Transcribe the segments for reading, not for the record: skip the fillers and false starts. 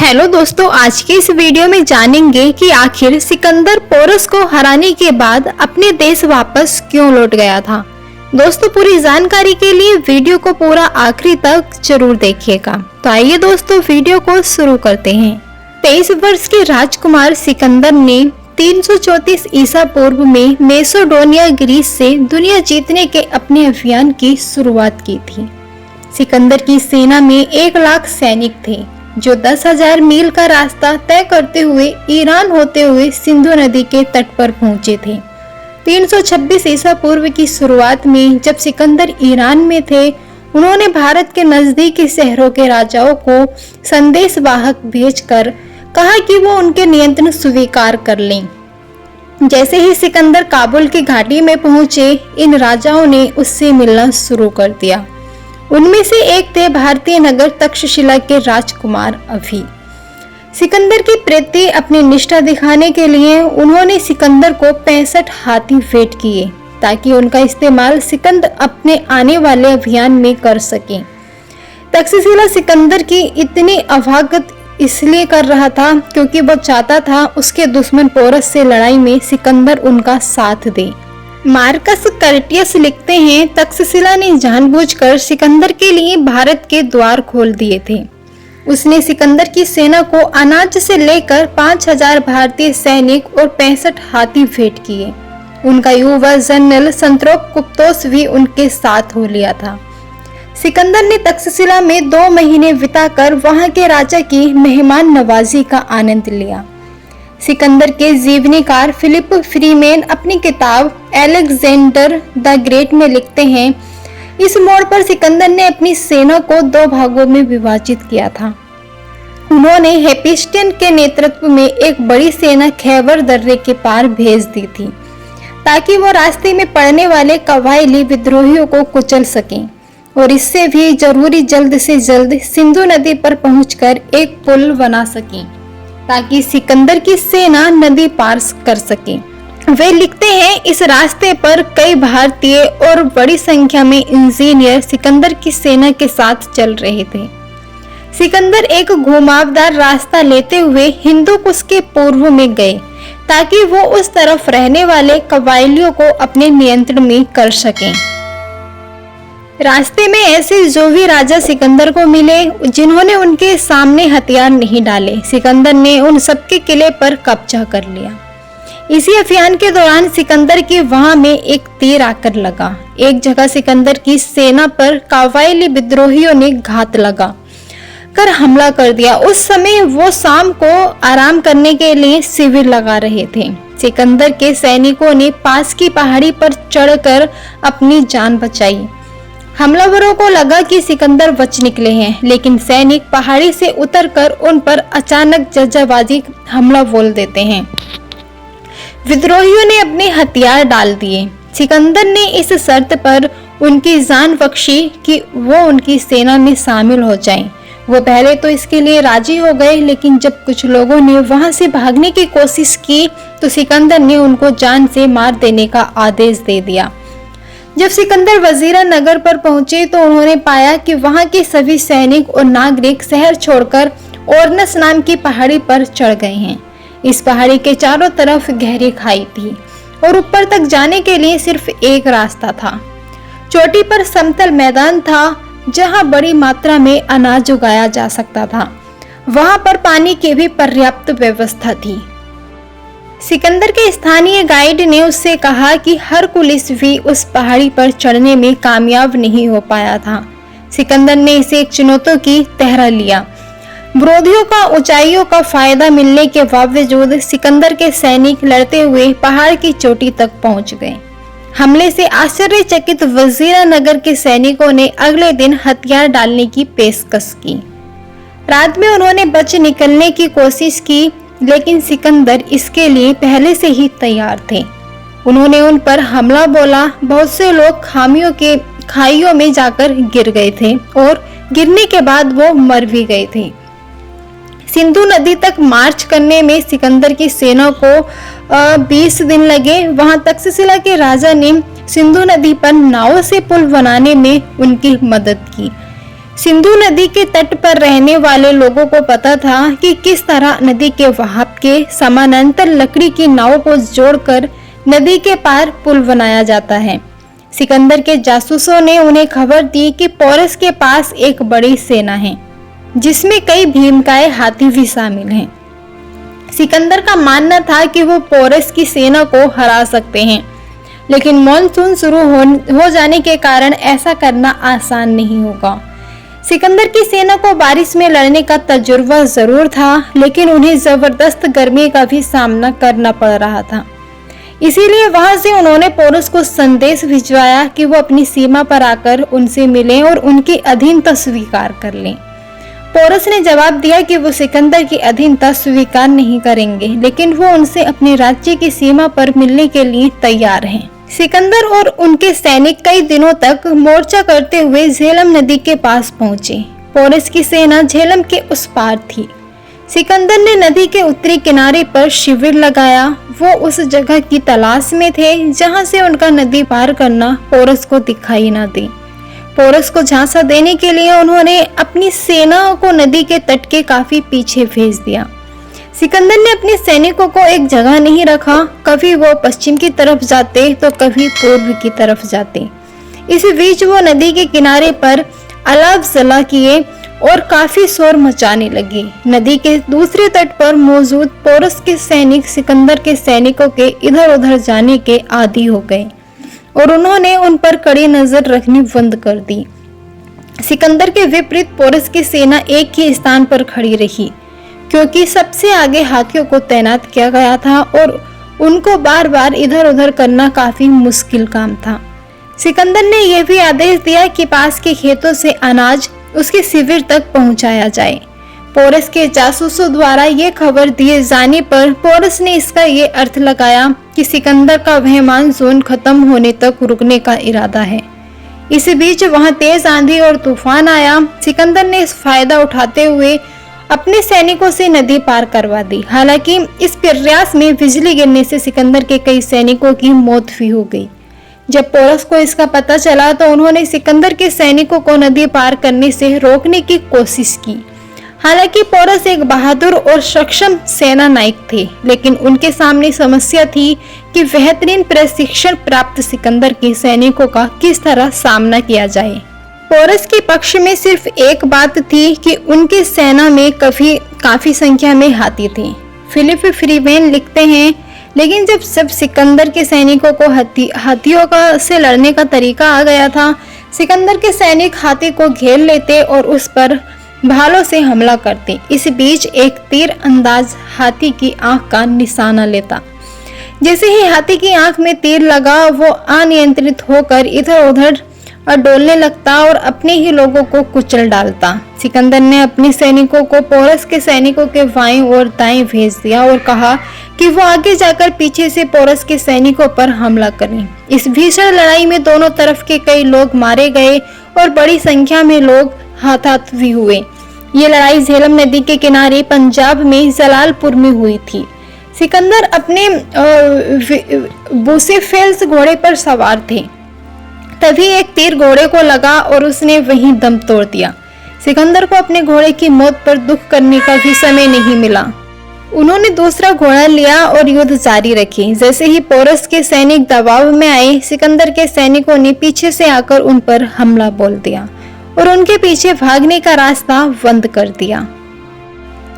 Hello दोस्तों, आज के इस वीडियो में जानेंगे कि आखिर सिकंदर पोरस को हराने के बाद अपने देश वापस क्यों लौट गया था। दोस्तों, पूरी जानकारी के लिए वीडियो को पूरा आखिरी तक जरूर देखिएगा। तो आइए दोस्तों, वीडियो को शुरू करते हैं। 23 वर्ष के राजकुमार सिकंदर ने 334 ईसा पूर्व में मैसेडोनिया ग्रीस से दुनिया जीतने के अपने अभियान की शुरुआत की थी। सिकंदर की सेना में 1 लाख सैनिक थे जो 10,000 मील का रास्ता तय करते हुए ईरान होते हुए सिंधु नदी के तट पर पहुंचे थे। 326 ईसा पूर्व की शुरुआत में जब सिकंदर ईरान में थे, उन्होंने भारत के नजदीकी शहरों के राजाओं को संदेशवाहक भेजकर कहा कि वो उनके नियंत्रण स्वीकार कर लें। जैसे ही सिकंदर काबुल की घाटी में पहुंचे, इन राजाओं ने उससे मिलना शुरू कर दिया। उनमें से एक थे भारतीय नगर तक्षशिला के राजकुमार अभी। सिकंदर के प्रति अपनी निष्ठा दिखाने के लिए उन्होंने सिकंदर को 65 हाथी भेंट किए ताकि उनका इस्तेमाल सिकंदर अपने आने वाले अभियान में कर सके। तक्षशिला सिकंदर की इतनी अवागत इसलिए कर रहा था क्योंकि वो चाहता था उसके दुश्मन पोरस से लड़ाई में सिकंदर उनका साथ दे। मार्कस कर्टियस लिखते हैं, तक्षशिला ने जानबूझकर सिकंदर के लिए भारत के द्वार खोल दिए थे। उसने सिकंदर की सेना को अनाज से लेकर 5,000 भारतीय सैनिक और 65 हाथी भेंट किए। उनका युवा जनरल संत्रोकुप्तोस भी उनके साथ हो लिया था। सिकंदर ने तक्षशिला में 2 महीने बिताकर वहां के राजा की मेहमान नवाजी का आनंद लिया। सिकंदर के जीवनीकार फिलिप फ्रीमेन अपनी किताब अलेक्जेंडर द ग्रेट में लिखते हैं, इस मोड़ पर सिकंदर ने अपनी सेना को 2 भागों में विभाजित किया था। उन्होंने हेपिस्टियन के नेतृत्व में एक बड़ी सेना खैबर दर्रे के पार भेज दी थी ताकि वो रास्ते में पड़ने वाले कबायली विद्रोहियों को कुचल सकें और इससे भी जरूरी जल्द से जल्द सिंधु नदी पर पहुंचकर एक पुल बना सकें ताकि सिकंदर की सेना नदी पार कर सके। वे लिखते हैं, इस रास्ते पर कई भारतीय और बड़ी संख्या में इंजीनियर सिकंदर की सेना के साथ चल रहे थे। सिकंदर एक घुमावदार रास्ता लेते हुए हिंदू कुश के पूर्व में गए ताकि वो उस तरफ रहने वाले कबायलियों को अपने नियंत्रण में कर सकें। रास्ते में ऐसे जो भी राजा सिकंदर को मिले जिन्होंने उनके सामने हथियार नहीं डाले, सिकंदर ने उन सबके किले पर कब्जा कर लिया। इसी अभियान के दौरान सिकंदर के वहां में एक तीर आकर लगा। एक जगह सिकंदर की सेना पर कबायली विद्रोहियों ने घात लगा कर हमला कर दिया। उस समय वो शाम को आराम करने के लिए शिविर लगा रहे थे। सिकंदर के सैनिकों ने पास की पहाड़ी पर चढ़कर अपनी जान बचाई। हमलावरों को लगा कि सिकंदर बच निकले हैं, लेकिन सैनिक पहाड़ी से उतरकर उन पर अचानक जज्बाजी हमला बोल देते हैं। विद्रोहियों ने अपने हथियार डाल दिए। सिकंदर ने इस शर्त पर उनकी जान बख्शी कि वो उनकी सेना में शामिल हो जाएं। वो पहले तो इसके लिए राजी हो गए, लेकिन जब कुछ लोगों ने वहां से भागने की कोशिश की तो सिकंदर ने उनको जान से मार देने का आदेश दे दिया। जब सिकंदर वजीरा नगर पर पहुंचे तो उन्होंने पाया कि वहां के सभी सैनिक और नागरिक शहर छोड़कर ओरनस नाम की पहाड़ी पर चढ़ गए हैं। इस पहाड़ी के चारों तरफ गहरी खाई थी और ऊपर तक जाने के लिए सिर्फ एक रास्ता था। चोटी पर समतल मैदान था जहां बड़ी मात्रा में अनाज उगाया जा सकता था। वहां पर पानी की भी पर्याप्त व्यवस्था थी। सिकंदर के स्थानीय गाइड ने उससे कहा कि हरकुलिस भी उस पहाड़ी पर चढ़ने में कामयाब नहीं हो पाया था। सिकंदर ने इसे एक चुनौती की तरह लिया। विरोधियों का ऊंचाइयों का फायदा मिलने के बावजूद सिकंदर के सैनिक लड़ते हुए पहाड़ की चोटी तक पहुंच गए। हमले से आश्चर्यचकित वजीरा नगर के सैनिकों ने अगले दिन हथियार डालने की पेशकश की। रात में उन्होंने बच निकलने की कोशिश की, लेकिन सिकंदर इसके लिए पहले से ही तैयार थे। उन्होंने उन पर हमला बोला। बहुत से लोग खाइयों में जाकर गिर गए थे और गिरने के बाद वो मर भी गए थे। सिंधु नदी तक मार्च करने में सिकंदर की सेना को 20 दिन लगे। वहां तक्षशिला के राजा ने सिंधु नदी पर नाव से पुल बनाने में उनकी मदद की। सिंधु नदी के तट पर रहने वाले लोगों को पता था कि किस तरह नदी के बहाव के समानांतर लकड़ी की नावों को जोड़कर नदी के पार पुल बनाया जाता है। सिकंदर के जासूसों ने उन्हें खबर दी कि पोरस के पास एक बड़ी सेना है, जिसमें कई भीमकाय हाथी भी शामिल हैं। सिकंदर का मानना था कि वो पोरस की सेना को हरा सकते हैं, लेकिन मॉनसून शुरू हो जाने के कारण ऐसा करना आसान नहीं होगा। सिकंदर की सेना को बारिश में लड़ने का तजुर्बा जरूर था, लेकिन उन्हें जबरदस्त गर्मी का भी सामना करना पड़ रहा था। इसीलिए वहां से उन्होंने पोरस को संदेश भिजवाया कि वो अपनी सीमा पर आकर उनसे मिलें और उनकी अधीनता स्वीकार कर लें। पोरस ने जवाब दिया कि वो सिकंदर की अधीनता स्वीकार नहीं करेंगे, लेकिन वो उनसे अपने राज्य की सीमा पर मिलने के लिए तैयार हैं। सिकंदर और उनके सैनिक कई दिनों तक मोर्चा करते हुए झेलम नदी के पास पहुंचे। पोरस की सेना झेलम के उस पार थी। सिकंदर ने नदी के उत्तरी किनारे पर शिविर लगाया। वो उस जगह की तलाश में थे जहां से उनका नदी पार करना पोरस को दिखाई न दे। पोरस को झांसा देने के लिए उन्होंने अपनी सेना को नदी के तट के काफी पीछे भेज दिया। सिकंदर ने अपने सैनिकों को एक जगह नहीं रखा। कभी वो पश्चिम की तरफ जाते तो कभी पूर्व की तरफ जाते। इस बीच वो नदी के किनारे पर अलाव जला किए और काफी शोर मचाने लगे। नदी के दूसरे तट पर मौजूद पोरस के सैनिक सिकंदर के सैनिकों के इधर उधर जाने के आदी हो गए और उन्होंने उन पर कड़ी नजर रखनी बंद कर दी। सिकंदर के विपरीत पोरस की सेना एक ही स्थान पर खड़ी रही, क्योंकि सबसे आगे हाथियों को तैनात किया गया था और उनको बार बार इधर उधर करना काफी मुश्किल काम था। सिकंदर ने यह भी आदेश दिया कि पास के खेतों से अनाज उसके शिविर तक पहुंचाया जाए। पोरस के जासूसों द्वारा ये खबर दिए जाने पर पोरस ने इसका ये अर्थ लगाया कि सिकंदर का वह मानसून खत्म होने तक रुकने का इरादा है। इस बीच वहां तेज आंधी और तूफान आया। सिकंदर ने इस फायदा उठाते हुए अपने सैनिकों से नदी पार करवा दी। हालांकि इस प्रयास में बिजली गिरने से सिकंदर के कई सैनिकों की मौत भी हो गई। जब पोरस को इसका पता चला तो उन्होंने सिकंदर के सैनिकों को नदी पार करने से रोकने की कोशिश की। हालांकि पोरस एक बहादुर और सक्षम सेना नायक थे, लेकिन उनके सामने समस्या थी कि बेहतरीन प्रशिक्षण प्राप्त सिकंदर के सैनिकों का किस तरह सामना किया जाए। पोरस के पक्ष में सिर्फ एक बात थी कि उनके सेना में काफी संख्या में हाथी थे। फिलिप फ्रीवेन लिखते हैं, लेकिन जब सिकंदर के सैनिकों को हाथियों से लड़ने का तरीका आ गया था, सिकंदर के सैनिक हाथी को घेर लेते और उस पर भालों से हमला करते। इस बीच एक तीर अंदाज हाथी की आंख का निशाना लेता। जैसे ही हाथी की आंख में तीर लगा, वो अनियंत्रित होकर इधर उधर डोलने लगता और अपने ही लोगों को कुचल डालता। सिकंदर ने अपने सैनिकों को पोरस के सैनिकों के बाएं और दाएं भेज दिया और कहा कि वो आगे जाकर पीछे से पोरस के सैनिकों पर हमला करें। इस भीषण लड़ाई में दोनों तरफ के कई लोग मारे गए और बड़ी संख्या में लोग हताहत भी हुए। ये लड़ाई झेलम नदी के किनारे पंजाब में जलालपुर में हुई थी। सिकंदर अपने बुसेफेल्स घोड़े पर सवार थे। तभी एक तीर घोड़े को लगा और उसने वहीं दम तोड़ दिया। सिकंदर को अपने घोड़े की मौत पर दुख करने का भी समय नहीं मिला। उन्होंने दूसरा घोड़ा लिया और युद्ध जारी रखी। जैसे ही पोरस के सैनिक दबाव में आए, सिकंदर के सैनिकों ने पीछे से आकर उन पर हमला बोल दिया और उनके पीछे भागने का रास्ता बंद कर दिया।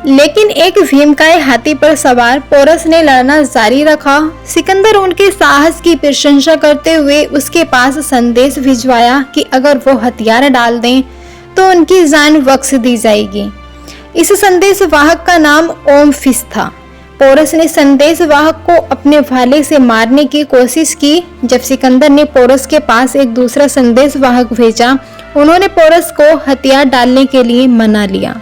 लेकिन एक भीमकाय हाथी पर सवार पोरस ने लड़ना जारी रखा। सिकंदर उनके साहस की प्रशंसा करते हुए उसके पास संदेश भिजवाया कि अगर वो हथियार डाल दें तो उनकी जान बख्श दी जाएगी। इस संदेश वाहक का नाम ओमफिस था। पोरस ने संदेश वाहक को अपने भाले से मारने की कोशिश की। जब सिकंदर ने पोरस के पास एक दूसरा संदेश वाहक भेजा, उन्होंने पोरस को हथियार डालने के लिए मना लिया।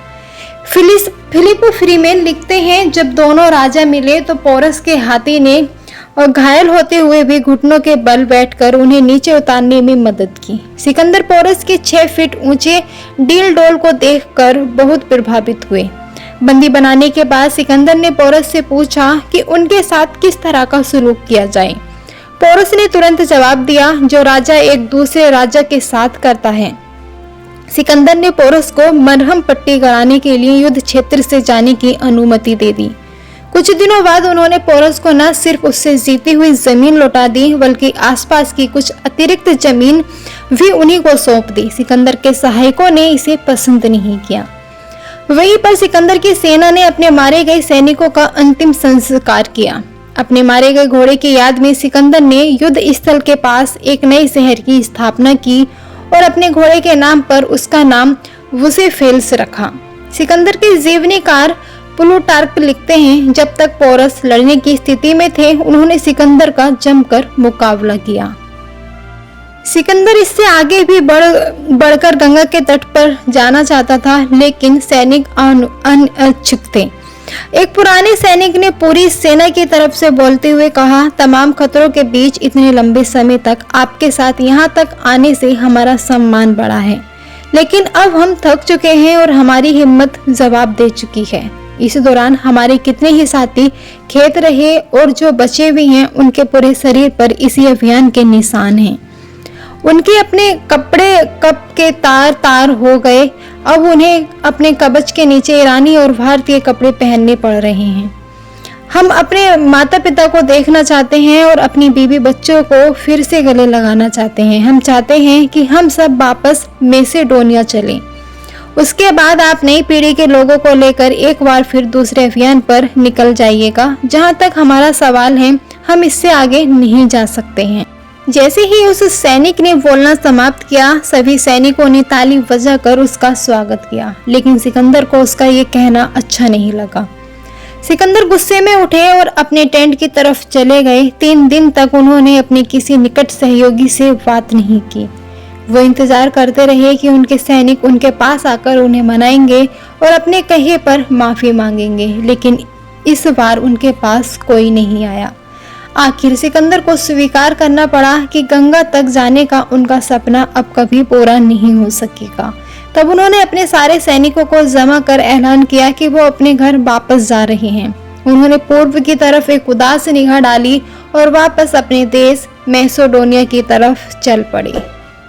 फिलिप फ्रीमेन लिखते हैं, जब दोनों राजा मिले तो पोरस के हाथी ने और घायल होते हुए भी घुटनों के बल बैठकर उन्हें नीचे उतारने में मदद की। सिकंदर पोरस के 6 फीट ऊंचे डील डोल को देखकर बहुत प्रभावित हुए। बंदी बनाने के बाद सिकंदर ने पोरस से पूछा कि उनके साथ किस तरह का सलूक किया जाए। पोरस ने तुरंत जवाब दिया, जो राजा एक दूसरे राजा के साथ करता है। सिकंदर ने पोरस को मरहम पट्टी कराने के लिए युद्ध क्षेत्र से जाने की अनुमति दे दी। कुछ दिनों बाद उन्होंने पोरस को न सिर्फ उससे जीती हुई जमीन लौटा दी, बल्कि आसपास की कुछ अतिरिक्त जमीन भी उन्हीं को सौंप दी। सिकंदर के सहायकों ने इसे पसंद नहीं किया। वहीं पर सिकंदर की सेना ने अपने मारे गए सैनिकों का अंतिम संस्कार किया। अपने मारे गए घोड़े की याद में सिकंदर ने युद्ध स्थल के पास एक नए शहर की स्थापना की और अपने घोड़े के नाम पर उसका नाम वुसेफेल्स रखा। सिकंदर के जीवनीकार प्लूटार्क लिखते हैं, जब तक पोरस लड़ने की स्थिति में थे, उन्होंने सिकंदर का जमकर मुकाबला किया। सिकंदर इससे आगे भी बढ़कर गंगा के तट पर जाना चाहता था, लेकिन सैनिक अनिच्छुक थे। एक पुराने सैनिक ने पूरी सेना की तरफ से बोलते हुए कहा, तमाम खतरों के बीच इतने लंबे समय तक आपके साथ यहाँ तक आने से हमारा सम्मान बढ़ा है, लेकिन अब हम थक चुके हैं और हमारी हिम्मत जवाब दे चुकी है। इस दौरान हमारे कितने ही साथी खेत रहे और जो बचे भी हैं, उनके पूरे शरीर पर इसी अभियान के निशान हैं। उनके अपने कपड़े कब के तार तार हो गए। अब उन्हें अपने कवच के नीचे ईरानी और भारतीय कपड़े पहनने पड़ रहे हैं। हम अपने माता पिता को देखना चाहते हैं और अपनी बीवी बच्चों को फिर से गले लगाना चाहते हैं। हम चाहते हैं कि हम सब वापस मैसेडोनिया चलें। उसके बाद आप नई पीढ़ी के लोगों को लेकर एक बार फिर दूसरे अभियान पर निकल जाइएगा। जहां तक हमारा सवाल है, हम इससे आगे नहीं जा सकते हैं। जैसे ही उस सैनिक ने बोलना समाप्त किया, सभी सैनिकों ने ताली बजाकर उसका स्वागत किया, लेकिन सिकंदर को उसका ये कहना अच्छा नहीं लगा। सिकंदर गुस्से में उठे और अपने टेंट की तरफ चले गए। 3 दिन तक उन्होंने अपने किसी निकट सहयोगी से बात नहीं की। वो इंतजार करते रहे कि उनके सैनिक उनके पास आकर उन्हें मनाएंगे और अपने कहे पर माफी मांगेंगे, लेकिन इस बार उनके पास कोई नहीं आया। आखिर सिकंदर को स्वीकार करना पड़ा कि गंगा तक जाने का उनका सपना अब कभी पूरा नहीं हो सकेगा। तब उन्होंने अपने सारे सैनिकों को जमा कर ऐलान किया कि वो अपने घर वापस जा रहे हैं। उन्होंने पूर्व की तरफ एक उदास निगाह डाली और वापस अपने देश मैसेडोनिया की तरफ चल पड़े।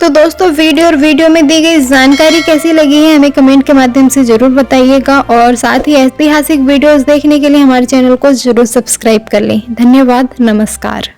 तो दोस्तों, वीडियो में दी गई जानकारी कैसी लगी है हमें कमेंट के माध्यम से जरूर बताइएगा, और साथ ही ऐतिहासिक वीडियोस देखने के लिए हमारे चैनल को जरूर सब्सक्राइब कर लें। धन्यवाद, नमस्कार।